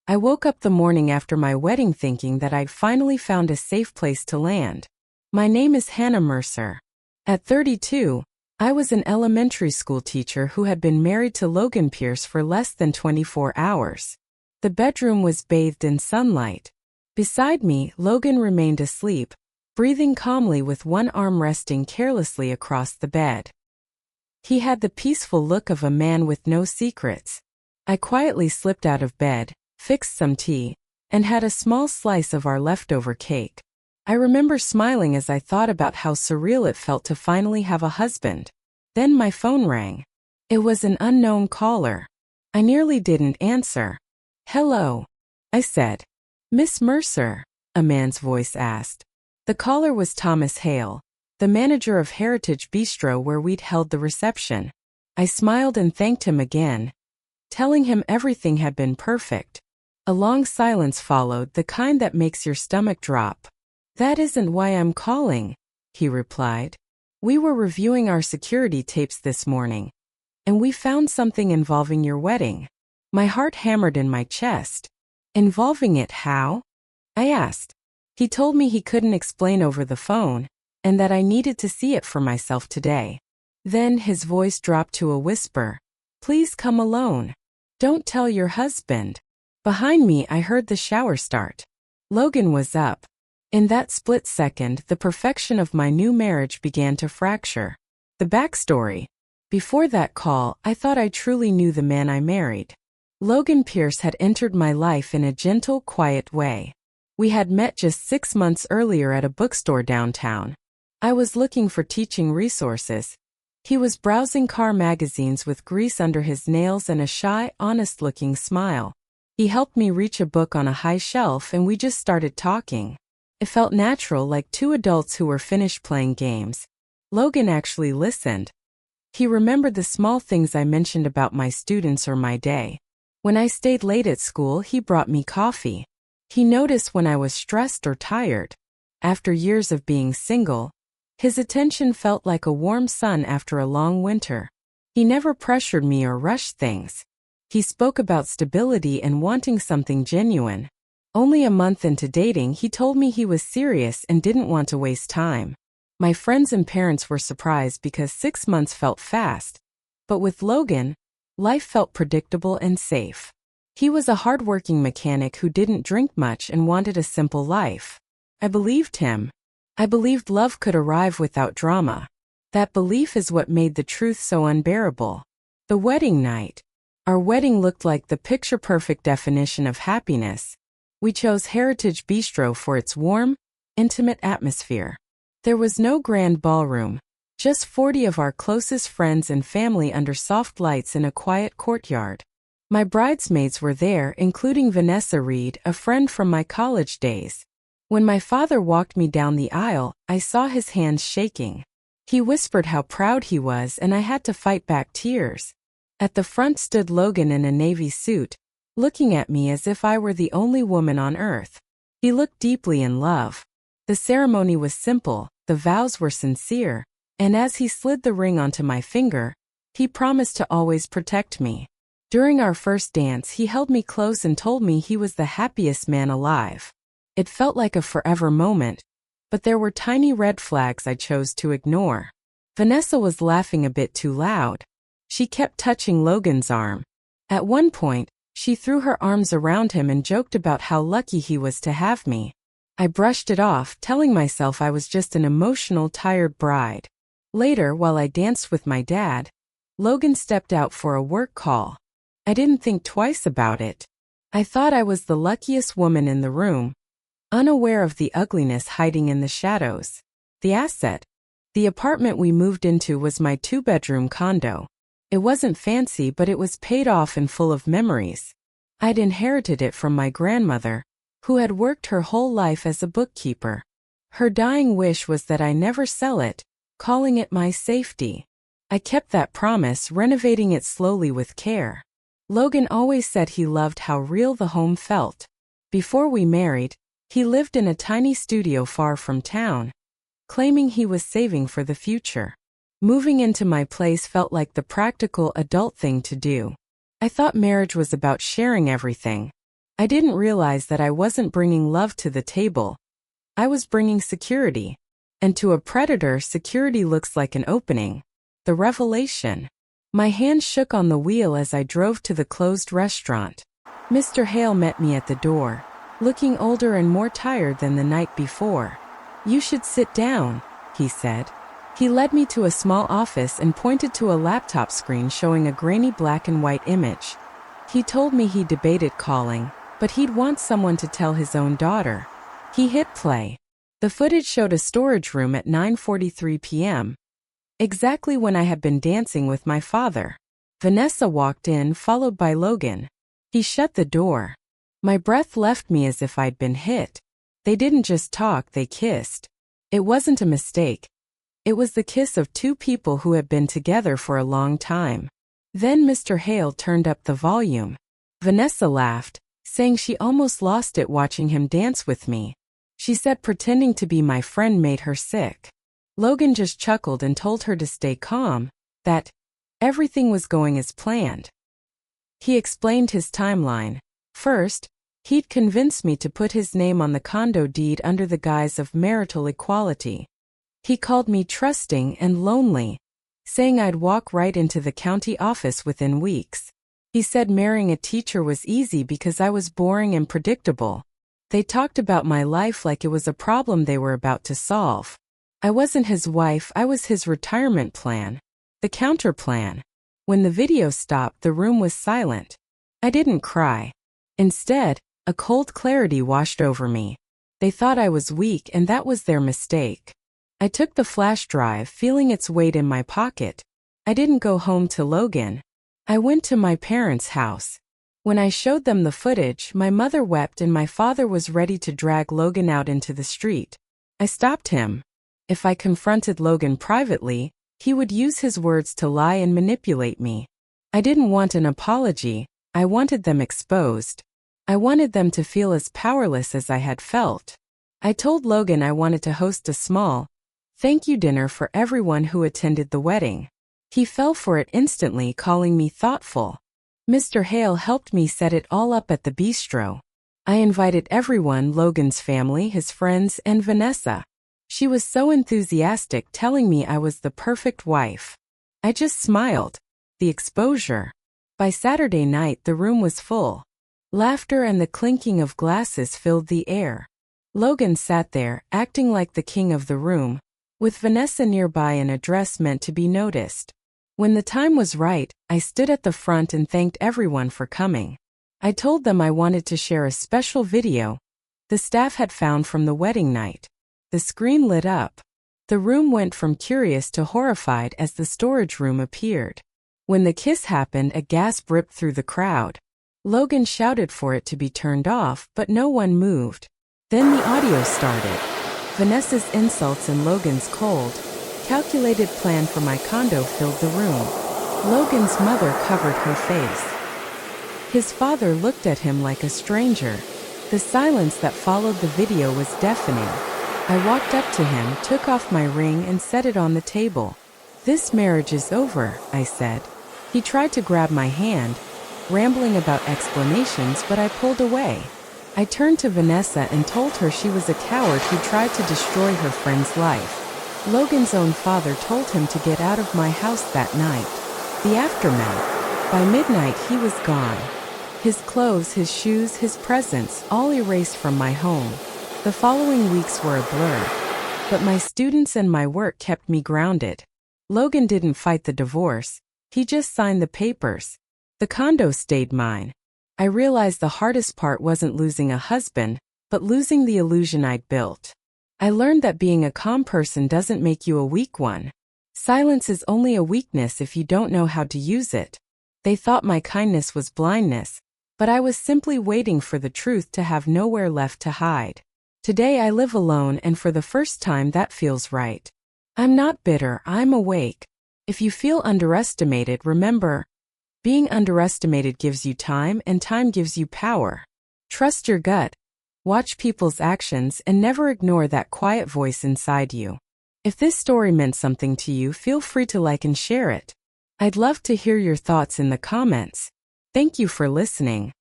I woke up the morning after my wedding thinking that I'd finally found a safe place to land. My name is Hannah Mercer. At 32, I was an elementary school teacher who had been married to Logan Pierce for less than 24 hours. The bedroom was bathed in sunlight. Beside me, Logan remained asleep, breathing calmly with one arm resting carelessly across the bed. He had the peaceful look of a man with no secrets. I quietly slipped out of bed, fixed some tea, and had a small slice of our leftover cake. I remember smiling as I thought about how surreal it felt to finally have a husband. Then my phone rang. It was an unknown caller. I nearly didn't answer. "Hello," I said. "Miss Mercer?" a man's voice asked. The caller was Thomas Hale, the manager of Heritage Bistro where we'd held the reception. I smiled and thanked him again, telling him everything had been perfect. A long silence followed, the kind that makes your stomach drop. "That isn't why I'm calling," he replied. "We were reviewing our security tapes this morning, and we found something involving your wedding." My heart hammered in my chest. "Involving it how?" I asked. He told me he couldn't explain over the phone, and that I needed to see it for myself today. Then his voice dropped to a whisper. "Please come alone. Don't tell your husband." Behind me, I heard the shower start. Logan was up. In that split second, the perfection of my new marriage began to fracture. The backstory. Before that call, I thought I truly knew the man I married. Logan Pierce had entered my life in a gentle, quiet way. We had met just 6 months earlier at a bookstore downtown. I was looking for teaching resources. He was browsing car magazines with grease under his nails and a shy, honest-looking smile. He helped me reach a book on a high shelf and we just started talking. It felt natural, like two adults who were finished playing games. Logan actually listened. He remembered the small things I mentioned about my students or my day. When I stayed late at school, he brought me coffee. He noticed when I was stressed or tired. After years of being single, his attention felt like a warm sun after a long winter. He never pressured me or rushed things. He spoke about stability and wanting something genuine. Only a month into dating, he told me he was serious and didn't want to waste time. My friends and parents were surprised because 6 months felt fast. But with Logan, life felt predictable and safe. He was a hardworking mechanic who didn't drink much and wanted a simple life. I believed him. I believed love could arrive without drama. That belief is what made the truth so unbearable. The wedding night. Our wedding looked like the picture-perfect definition of happiness. We chose Heritage Bistro for its warm, intimate atmosphere. There was no grand ballroom, just 40 of our closest friends and family under soft lights in a quiet courtyard. My bridesmaids were there, including Vanessa Reed, a friend from my college days. When my father walked me down the aisle, I saw his hands shaking. He whispered how proud he was, and I had to fight back tears. At the front stood Logan in a navy suit, looking at me as if I were the only woman on earth. He looked deeply in love. The ceremony was simple, the vows were sincere, and as he slid the ring onto my finger, he promised to always protect me. During our first dance, he held me close and told me he was the happiest man alive. It felt like a forever moment, but there were tiny red flags I chose to ignore. Vanessa was laughing a bit too loud. She kept touching Logan's arm. At one point, she threw her arms around him and joked about how lucky he was to have me. I brushed it off, telling myself I was just an emotional, tired bride. Later, while I danced with my dad, Logan stepped out for a work call. I didn't think twice about it. I thought I was the luckiest woman in the room, unaware of the ugliness hiding in the shadows. The asset. The apartment we moved into was my 2-bedroom condo. It wasn't fancy, but it was paid off and full of memories. I'd inherited it from my grandmother, who had worked her whole life as a bookkeeper. Her dying wish was that I never sell it, calling it my safety. I kept that promise, renovating it slowly with care. Logan always said he loved how real the home felt. Before we married, he lived in a tiny studio far from town, claiming he was saving for the future. Moving into my place felt like the practical adult thing to do. I thought marriage was about sharing everything, I didn't realize that I wasn't bringing love to the table. I was bringing security. And to a predator, security looks like an opening. The revelation. My hand shook on the wheel as I drove to the closed restaurant. Mr. Hale met me at the door, looking older and more tired than the night before. "You should sit down," he said. He led me to a small office and pointed to a laptop screen showing a grainy black and white image. He told me he debated calling, but he'd want someone to tell his own daughter. He hit play. The footage showed a storage room at 9:43 p.m., exactly when I had been dancing with my father. Vanessa walked in, followed by Logan. He shut the door. My breath left me as if I'd been hit. They didn't just talk, they kissed. It wasn't a mistake. It was the kiss of two people who had been together for a long time. Then Mr. Hale turned up the volume. Vanessa laughed, saying she almost lost it watching him dance with me. She said pretending to be my friend made her sick. Logan just chuckled and told her to stay calm, that everything was going as planned. He explained his timeline. First, he'd convinced me to put his name on the condo deed under the guise of marital equality. He called me trusting and lonely, saying I'd walk right into the county office within weeks. He said marrying a teacher was easy because I was boring and predictable. They talked about my life like it was a problem they were about to solve. I wasn't his wife, I was his retirement plan. The counter plan. When the video stopped, the room was silent. I didn't cry. Instead, a cold clarity washed over me. They thought I was weak, and that was their mistake. I took the flash drive, feeling its weight in my pocket. I didn't go home to Logan. I went to my parents' house. When I showed them the footage, my mother wept and my father was ready to drag Logan out into the street. I stopped him. If I confronted Logan privately, he would use his words to lie and manipulate me. I didn't want an apology, I wanted them exposed. I wanted them to feel as powerless as I had felt. I told Logan I wanted to host a small thank you dinner for everyone who attended the wedding. He fell for it instantly, calling me thoughtful. Mr. Hale helped me set it all up at the bistro. I invited everyone, Logan's family, his friends, and Vanessa. She was so enthusiastic, telling me I was the perfect wife. I just smiled. The exposure. By Saturday night, the room was full. Laughter and the clinking of glasses filled the air. Logan sat there, acting like the king of the room, with Vanessa nearby in a dress meant to be noticed. When the time was right, I stood at the front and thanked everyone for coming. I told them I wanted to share a special video the staff had found from the wedding night. The screen lit up. The room went from curious to horrified as the storage room appeared. When the kiss happened, a gasp ripped through the crowd. Logan shouted for it to be turned off, but no one moved. Then the audio started. Vanessa's insults and Logan's cold, calculated plan for my condo filled the room. Logan's mother covered her face. His father looked at him like a stranger. The silence that followed the video was deafening. I walked up to him, took off my ring and set it on the table. "This marriage is over," I said. He tried to grab my hand, rambling about explanations, but I pulled away. I turned to Vanessa and told her she was a coward who tried to destroy her friend's life. Logan's own father told him to get out of my house that night. The aftermath. By midnight he was gone. His clothes, his shoes, his presents, all erased from my home. The following weeks were a blur. But my students and my work kept me grounded. Logan didn't fight the divorce. He just signed the papers. The condo stayed mine. I realized the hardest part wasn't losing a husband, but losing the illusion I'd built. I learned that being a calm person doesn't make you a weak one. Silence is only a weakness if you don't know how to use it. They thought my kindness was blindness, but I was simply waiting for the truth to have nowhere left to hide. Today I live alone, and for the first time that feels right. I'm not bitter, I'm awake. If you feel underestimated, remember, being underestimated gives you time, and time gives you power. Trust your gut. Watch people's actions and never ignore that quiet voice inside you. If this story meant something to you, feel free to like and share it. I'd love to hear your thoughts in the comments. Thank you for listening.